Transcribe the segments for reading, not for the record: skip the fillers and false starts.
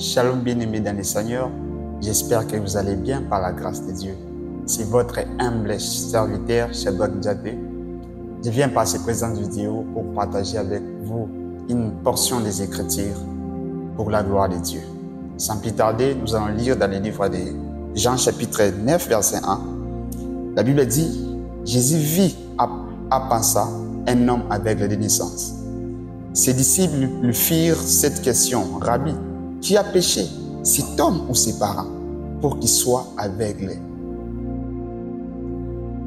Shalom bien-aimés dans le Seigneur, j'espère que vous allez bien par la grâce de Dieu. C'est votre humble serviteur, Shadrach Njate. Je viens par cette présente vidéo pour partager avec vous une portion des Écritures pour la gloire de Dieu. Sans plus tarder, nous allons lire dans le livre de Jean chapitre 9, verset 1. La Bible dit, Jésus vit à Pansa un homme aveugle de naissance. Ses disciples lui firent cette question, Rabbi, qui a péché, cet homme ou ses parents, pour qu'il soit aveugle?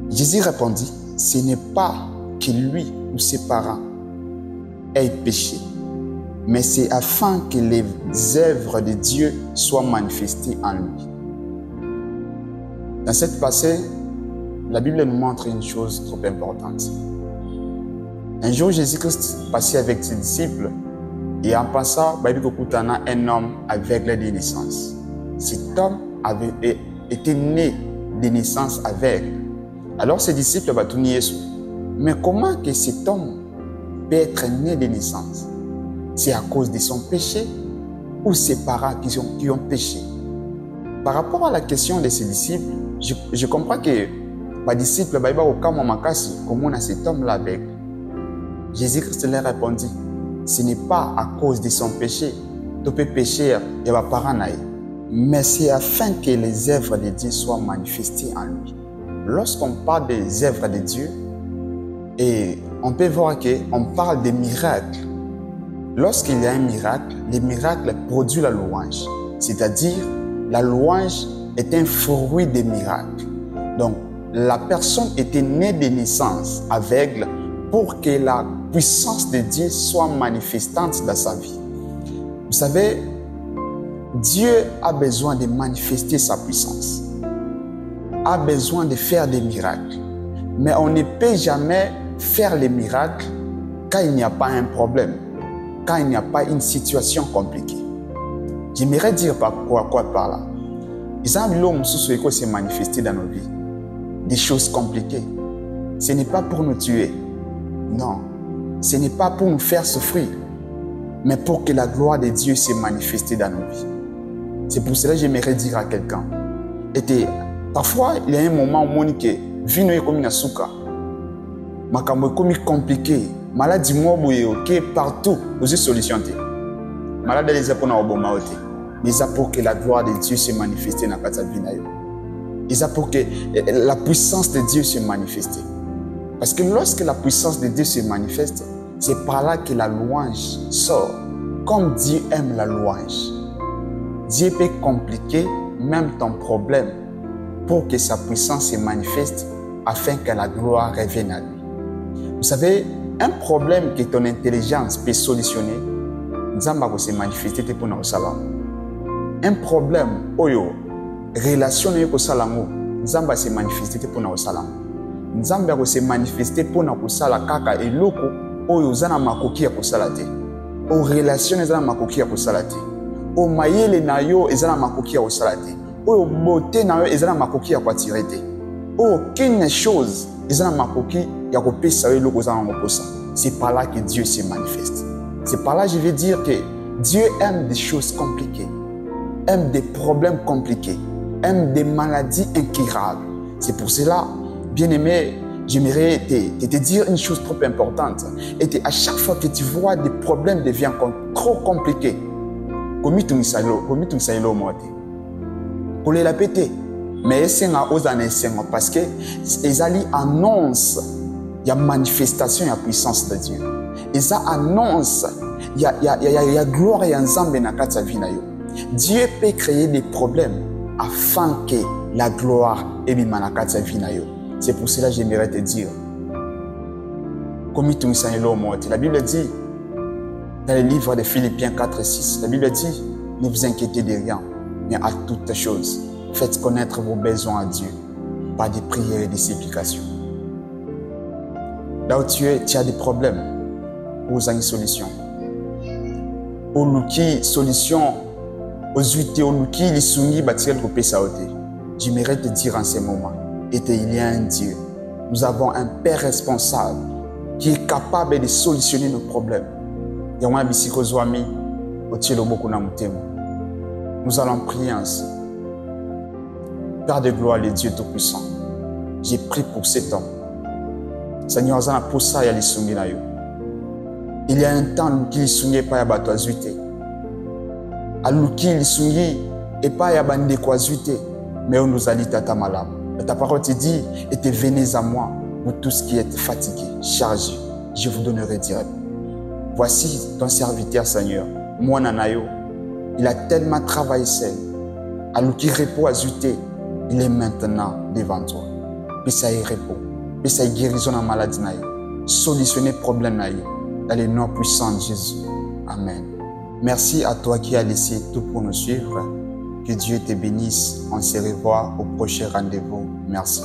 Jésus répondit, ce n'est pas que lui ou ses parents aient péché, mais c'est afin que les œuvres de Dieu soient manifestées en lui. Dans cette passage, la Bible nous montre une chose trop importante. Un jour, Jésus-Christ passait avec ses disciples et en passant, un homme aveugle de naissance. Cet homme avait été né de naissance aveugle. Alors ses disciples ont dit, mais comment que cet homme peut être né de naissance? C'est à cause de son péché ou ses parents qui ont péché? Par rapport à la question de ses disciples, je comprends que les disciples comment cet homme-là aveugle. Jésus-Christ leur répondit, ce n'est pas à cause de son péché, tu peux pécher et va parents, mais c'est afin que les œuvres de Dieu soient manifestées en lui. Lorsqu'on parle des œuvres de Dieu, et on peut voir qu'on parle des miracles. Lorsqu'il y a un miracle, le miracle produit la louange. C'est-à-dire, la louange est un fruit des miracles. Donc, la personne était née de naissance aveugle pour que la puissance de Dieu soit manifestante dans sa vie. Vous savez, Dieu a besoin de manifester sa puissance, a besoin de faire des miracles. Mais on ne peut jamais faire les miracles quand il n'y a pas un problème, quand il n'y a pas une situation compliquée. J'aimerais dire quoi par là. L'homme se manifester dans nos vies. Des choses compliquées. Ce n'est pas pour nous tuer. Non. Ce n'est pas pour nous faire souffrir, mais pour que la gloire de Dieu se manifeste dans nos vies. C'est pour cela que j'aimerais dire à quelqu'un. Parfois, il y a un moment où on dit que vie est comme une souka. Makambo est comme compliqué. Maladie qui est partout, vous avez solution. Maladie est pour nous mais c'est pour que la gloire de Dieu se manifeste dans notre vie. Et c'est pour que la puissance de Dieu se manifeste. Parce que lorsque la puissance de Dieu se manifeste, c'est par là que la louange sort. Comme Dieu aime la louange. Dieu peut compliquer même ton problème pour que sa puissance se manifeste afin que la gloire revienne à lui. Vous savez, un problème que ton intelligence peut solutionner, Nzamba va se manifester pour nous salam. Un problème, relation avec salam, Nzamba se manifester pour nous salam. Nzamba va se manifester pour nous salam kaka eloko oyo zana makoki ya kosala te. O relation ezana makoki ya kosala te. O mayele na yo ezana makoki ya kosala te. O beauté na yo ezana makoki ya kwatire te. Aucune chose ezana makoki ya kopesa yo eloko zana mokosa. C'est par là que Dieu se manifeste. C'est par là que je veux dire que Dieu aime des choses compliquées, aime des problèmes compliqués, aime des maladies incurables. C'est pour cela, bien-aimé, j'aimerais te dire une chose trop importante. Et à chaque fois que tu vois des problèmes deviennent trop compliqués, comme tu la pété. Mais c'est parce que ils annoncent il y a manifestation, il y a puissance de Dieu. Ils annoncent il y a gloire et ensemble dans notre vie. Dieu peut créer des problèmes afin que la gloire et notre vie. C'est pour cela que j'aimerais te dire. La Bible dit, dans le livre de Philippiens 4 et 6, la Bible dit, ne vous inquiétez de rien, mais à toutes choses, faites connaître vos besoins à Dieu par des prières et des supplications. Là où tu es, tu as des problèmes, vous avez une solution. Au luki solution, aux uités, au luki, les soumis, bâtir le pays saoté. J'aimerais te dire en ce moment, il y a un Dieu. Nous avons un Père responsable qui est capable de solutionner nos problèmes. Il y a un bisiko zwami, au tielo beaucoup na mutemo. Nous allons prier ainsi. Père de gloire, le Dieu Tout-Puissant, j'ai prié pour cet homme. Seigneur, il y a un temps qu'il ne pas à azuité. Alors qu'il et pas à bande mais on nous a dit tata malam. Ta parole te dit, et venez à moi, vous tous qui êtes fatigués, chargés, je vous donnerai direct. Voici ton serviteur, Seigneur, moi Nanayo, il a tellement travaillé seul. Alors qu'il repos azuté, il est maintenant devant toi. Puis ça y repos, puis ça y guérison en maladie, solutionner problème dans le nom puissant de Jésus. Amen. Merci à toi qui as laissé tout pour nous suivre. Que Dieu te bénisse. On se revoit au prochain rendez-vous. Merci.